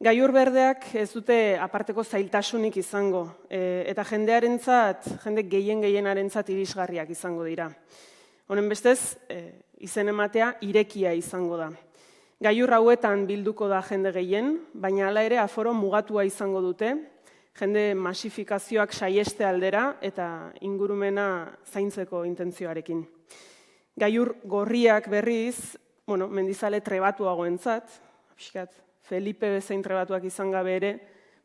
Gailur berdeak ez dute aparteko zailtasunik izango, eta jende gehienarentzat irisgarriak izango dira. Honen bestez, izen ematea irekia izango da. Gailur hauetan bilduko da jende gehien, baina hala ere aforo mugatua izango dute, jende masifikazioak saieste aldera eta ingurumena zaintzeko intentzioarekin. Gailur gorriak berriz, mendizale trebatuagoentzat, Felipe bezain trebatuak izan gabe ere,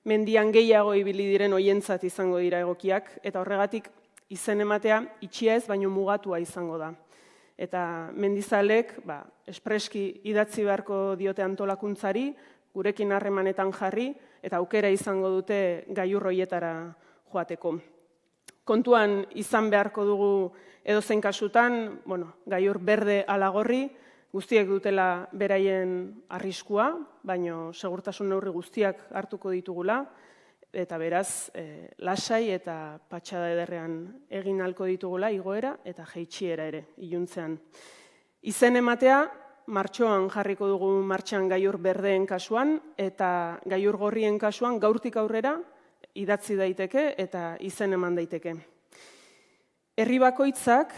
mendian gehiago ibili diren hoientzat izango dira egokiak, eta horregatik izen ematea itxia ez, baino mugatua izango da. Eta mendizalek, espreski idatzi beharko diote antolakuntzari, gurekin harremanetan jarri, eta aukera izango dute gailur hoietara joateko. Kontuan izan beharko dugu edozein kasutan, gailur berde ala gorri, guztiek dutela beraien arriskua, baino segurtasun neurri guztiak hartuko ditugula, eta beraz, lasai eta patxada ederrean egin ahalko ditugula igoera eta jeitsiera ere, iluntzean. Izen ematea, martxoan jarriko dugu martxan gailur berdeen kasuan, eta gailur gorrien kasuan gaurtik aurrera idatzi daiteke eta izen eman daiteke. Herri bakoitzak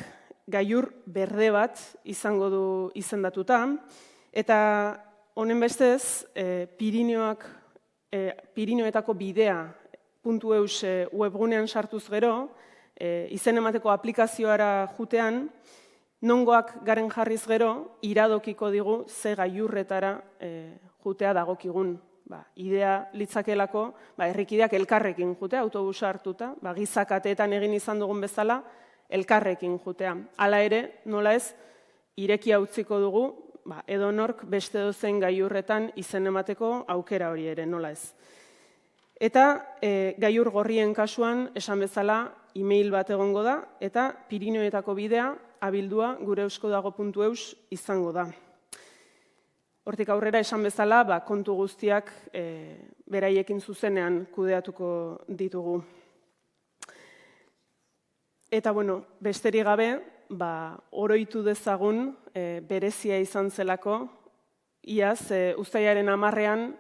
gailur berde bat izango du izendatuta, eta honen bestez, Pirinioetako bidea .eus webgunean sartuz gero, izen emateko aplikazioara jutean, nongoak garen jarriz gero, iradokiko digu ze gailurretara jutea dagokigun. Idea litzakelako, herrikideak elkarrekin jutea, autobusa hartuta, gizakateetan egin izan dugun bezala, elkarrekin jutea. Hala ere, nola ez, irekia utziko dugu, edonork beste dozen gailurretan izen emateko aukera hori ere, nola ez. Eta gailur gorrien kasuan, esan bezala, e-mail bat egongo da, eta Pirinioetako bidea abildua gure euskodago.eus izango da. Hortik aurrera esan bezala, kontu guztiak beraiekin zuzenean kudeatuko ditugu. Eta, besterik gabe, oroitu dezagun berezia izan zelako, iaz, uztailaren 10ean,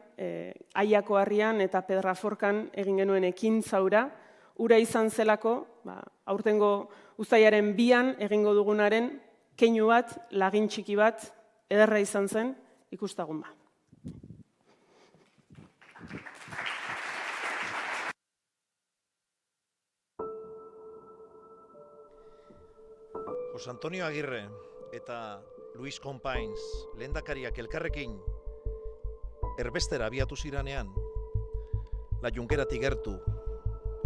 Aiako harrian eta Pedraforkan egin genuen ekintzaura, ura izan zelako, aurtengo uztailaren 2an egingo dugunaren keinu bat, lagin txiki bat, ederra izan zen, ikustagun ba. Jose Antonio Agirre eta Luis Companys lehendakariak elkarrekin erbestera abiatu ziranean, La Junkeratik gertu,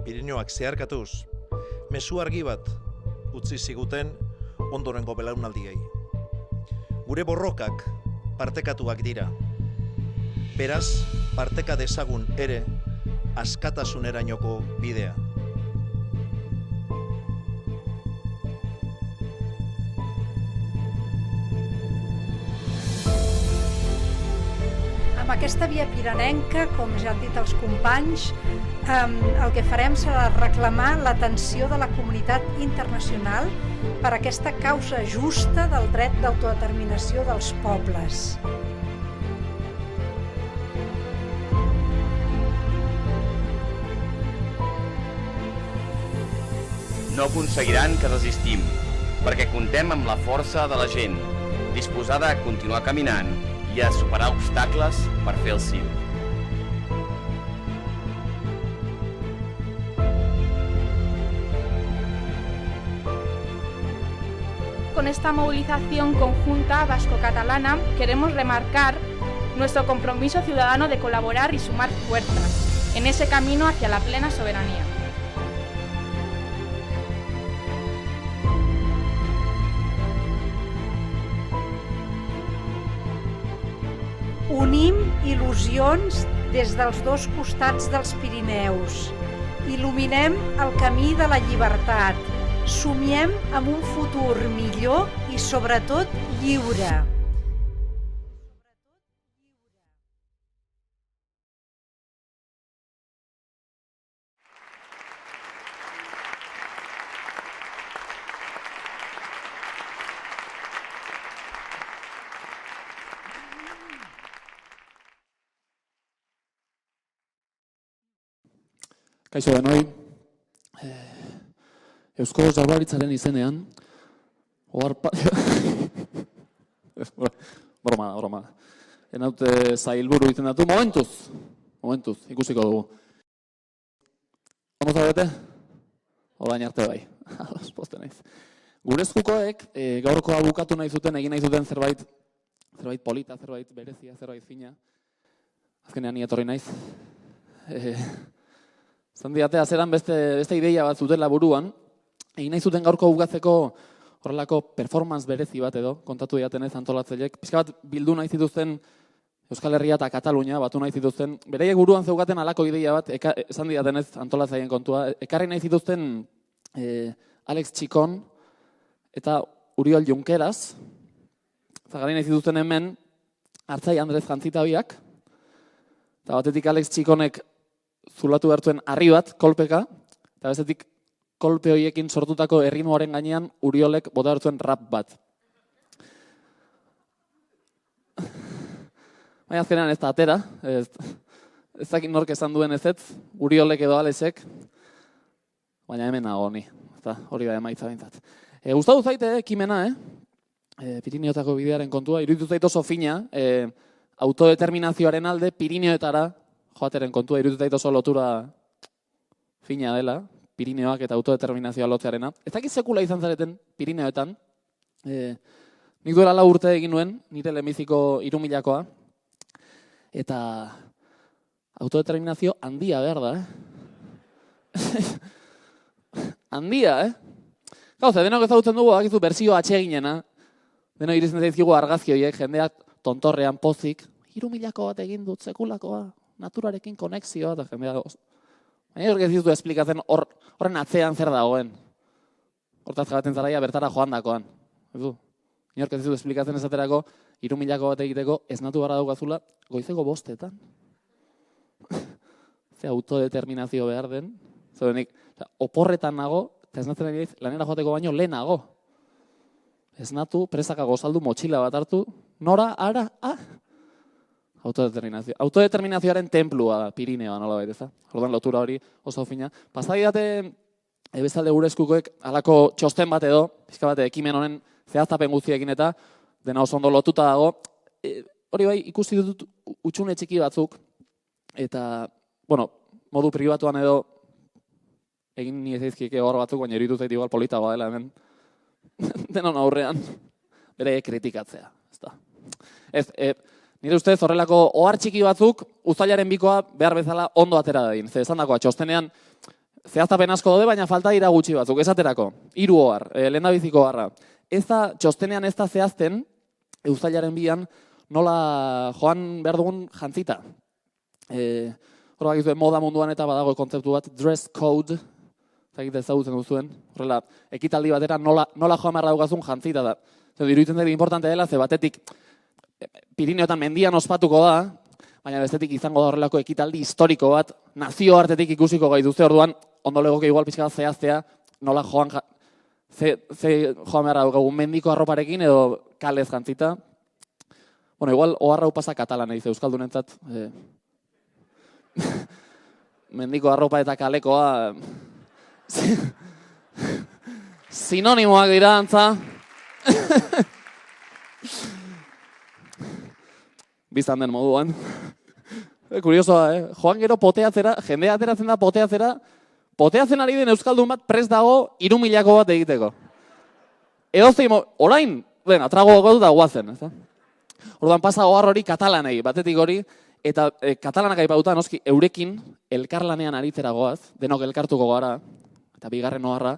Pirinioak zeharkatuz, mezu argi bat utzi ziguten ondorengo belaunaldiei. Gure borrokak partekatuak dira. Beraz, parteka dezagun ere askatasunerainoko bidea. Amb aquesta via pirinenca, com ja han dit els companys, el que farem serà reclamar l'atenció de la comunitat internacional per aquesta causa justa del dret d'autodeterminació dels pobles. No aconseguiran que resistim, perquè comptem amb la força de la gent, disposada a continuar caminant i a superar obstacles per fer el cim. Con esta movilización conjunta vasco-catalana queremos remarcar nuestro compromiso ciudadano de colaborar y sumar fuerzas en ese camino hacia la plena soberanía. Unim il·lusions des dels dos costats dels Pirineus. Il·luminem el camí de la llibertat. Somiem amb un futur millor i, sobretot, lliure. Kaixo denoi, Eusko Jaurlaritzaren izenean, broma. Enaute zailburu iten datu, momentuz, ikusiko dugu. Ondo zaudete? Orain arte bai, poste naiz. Gure eskukoek gaurkoa bukatu nahi zuten, egin nahi zuten zerbait polita, zerbait berezia, zerbait fina. Azkenean ni etorri naiz. Zandiate, azeran beste ideia bat zutela buruan, egin nahi zuten gaurko bukatzeko horrelako performance berezi bat edo, kontatu diatenez antolatzaileek, pixka bat bildu nahi zituzten Euskal Herria eta Katalunia, batu nahi zituzten, beraiek buruan zeugaten halako ideia bat, esan diatenez antolatzaileen kontua, ekarri nahi zituzten Alex Txikon eta Uriol Junqueras, zagarri nahi zituzten hemen Artzai Andrez Jantzita biak, eta batetik Alex Txikonek zulatu behartuen harri bat, kolpeka, eta bestetik kolpe horiekin sortutako erritmoaren gainean Uriolek bota behartuen rap bat. Baina azkenean ez da atera, ez dakit nork esan duen ezetz, Uriolek edo Alexek, baina hemen nago ni, eta hori da emaitza behintzat. Gustatu zaite ekimena, Pirineotako bidearen kontua, iruditu zait oso fina, autodeterminazioaren alde Pirineoetara joateren kontua, iruditu zait oso lotura fina dela, Pirineoak eta autodeterminazioa lotzearena. Ez dakit sekula izan zareten Pirineoetan, nik duela 4 urte egin nuen, nire lehenbiziko 3000koa, eta autodeterminazio handia behar da, handia, Gauza, denok ezagutzen dugu, akizu berzio atseginena, denok irizten zaizkigu argazki horiek, jendeak tontorrean pozik, 3000ko bat egin dut, sekulakoa, naturarekin konexioa, eta jendea baina horrek ez ditu esplikatzen horren atzean zer dagoen. Hortaz jabaten zaraia bertara joan dakoan. Horrek ez ditu esplikatzen esaterako 3000ko bat egiteko ez natu barra daukazula goizeko 5:00. Ze autodeterminazio behar den. Zeudenik, oporretan nago, eta ez natzen ari lanera joateko baino lehenago. Ez natu, presakago saldu, motxila bat hartu, nora, ara, Autodeterminazio. Autodeterminazioaren tenplua da, Pirineoa nola baita, ez da? Orduan lotura hori oso fina. Pasadi date, bezalde gure eskukoek, halako txosten bat edo, pixka bat ekimen honen zehaztapen guztiekin eta, dena oso ondo lotuta dago. Hori bai, ikusi dut utxune txiki batzuk, eta, modu pribatuan edo, egin ni ez eizkike hor batzuk, baina eritu zait igual politagoa dela hemen, denon aurrean, bere kritikatzea, ez da. Nire ustez horrelako ohar txiki batzuk uztailaren 2koa behar bezala ondo atera dadin. Ze esan dakoa, txostenean zehaztapen asko daude, baina falta dira gutxi batzuk. Esaterako, 3 ohar, lehendabiziko oharra. Ez da, txostenean ez da zehazten, uztailaren 2an, nola joan behar dugun jantzita. Horrela moda munduan eta badago kontzeptu bat, dress code, zagite ezagutzen duzuen. Horrela, ekitaldi batera nola joan behar daukazun jantzita da. Iruditzen dut importante dela, ze batetik, Pirineotan mendian ospatuko da, baina bestetik izango da horrelako ekitaldi historiko bat, nazio artetik ikusiko gaituzte orduan, ondo legoke igual pixka zehaztea, nola joan behar daukagu mendiko arroparekin edo kalez jantzita. Igual oharra upasa katalan egiz euskaldunentzat. Mendiko arropa eta kalekoa sinonimoak dira antza. Biztan den moduan. Kuriosoa, joan gero poteatzera, jendea ateratzen da poteatzen ari den euskaldun bat prest dago 3000ko bat egiteko. Edozein, orain, trago gaudu da guazen, ez da? Orduan pasa ohar hori katalanei, batetik hori, eta katalanak aipatuta, noski, eurekin elkarlanean aritzera goaz, denok elkartuko gara, eta bigarren oharra,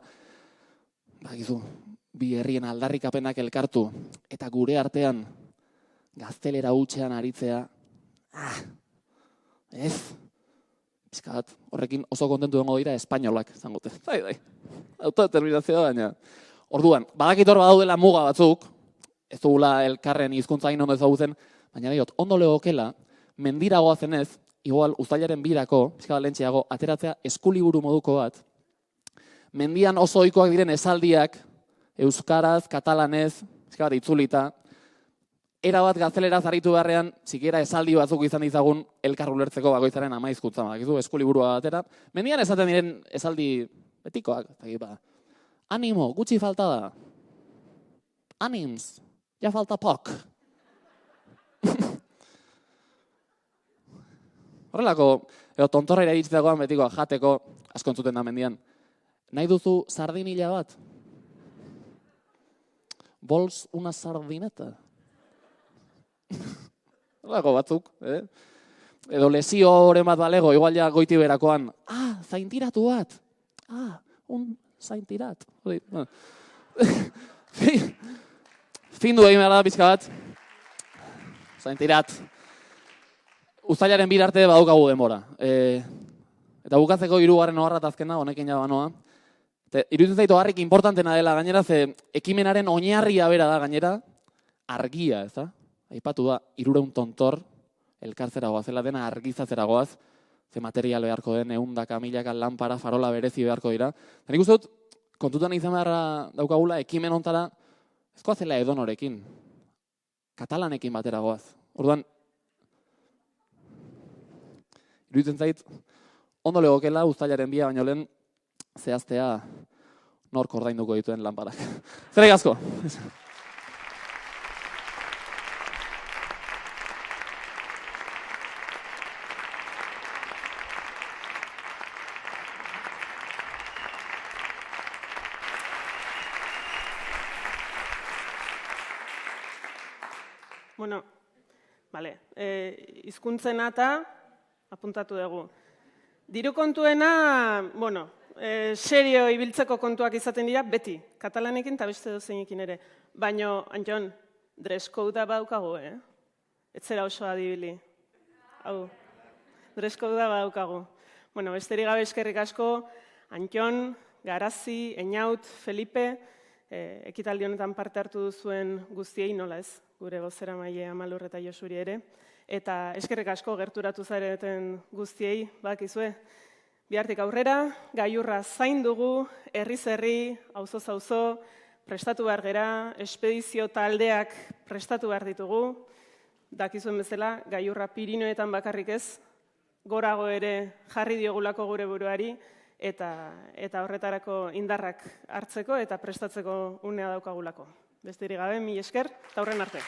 bakizu, bi herrien aldarrikapenak elkartu, eta gure artean gaztelera hutsean aritzea, ez, pizkat, horrekin oso kontentu dengo dira espainolak, zangote. Bai, autodeterminazioa baina. Orduan, badakit hor badaudela muga batzuk, ez dugula elkarren hizkuntza hain ondo ezagutzen, baina diot, ondo legokela, mendiragoa zenez, igual uztailaren birako, pizkat lentxeago, ateratzea eskuliburu moduko bat, mendian oso ohikoak diren esaldiak, euskaraz, katalanez, pizkat itzulita, era bat gazteleraz aritu beharrean, sikiera esaldi batzuk izan dizagun elkar ulertzeko bakoitzaren ama hizkuntza, bakizu, eskuliburua batera. Mendian esaten diren esaldi betikoak, animo, gutxi falta da. Anims, ja falta poc. Horrelako, tontorra iritzitakoan betikoa jateko, asko entzuten da mendian. Nahi duzu sardinila bat? Bols una sardineta? Horrelako batzuk, Edo lesio horren bat balego, igual ja goiti berakoan, zaintiratu bat. Un zaintirat. Findu egin behar da pizka bat. Zaintirat. Uztailaren arte badaukagu denbora. Eta bukatzeko 3. oharra eta azkena, honekin jabanoa. Iruditzen zaitu harrik importantena dela gainera, ze ekimenaren oinarria bera da gainera, argia, ez da? Aipatu da, 300 tontor elkartzera goazela dena argizatzera goaz, ze material beharko den, 100 milaka lanpara, farola berezi beharko dira. Nik uste dut, kontutan izan beharra daukagula, ekimen ontara, ez goazela edonorekin, katalanekin batera goaz. Orduan, iruditzen zait, ondo legokela uztailaren 2 baino lehen, zehaztea nork ordainduko dituen lanparak. Zerrik asko! Bueno, bale, hizkuntzena eta apuntatu dugu. Diru kontuena, bueno, serio ibiltzeko kontuak izaten dira beti, katalanekin eta beste dozeinekin ere. Baina, Antion, dress codea badaukagu, Ez zera oso adibili. Hau, dress codea badaukagu. Bueno, besterik gabe eskerrik asko, Antion, Garazi, Eñaut, Felipe, ekitaldi honetan parte hartu duzuen guztiei, nola ez, gure bozeramaile Amalur eta Josuri ere. Eta eskerrik asko gerturatu zareten guztiei, bakizue. Bihartik aurrera, gailurra zain dugu, herriz herri, auzoz auzo, prestatu behar gera, espedizio taldeak prestatu behar ditugu. Dakizuen bezala, gailurra Pirinioetan bakarrik ez, gorago ere jarri diogulako gure buruari, eta horretarako indarrak hartzeko eta prestatzeko unea daukagulako. Besterik gabe, mila esker, eta horren arte.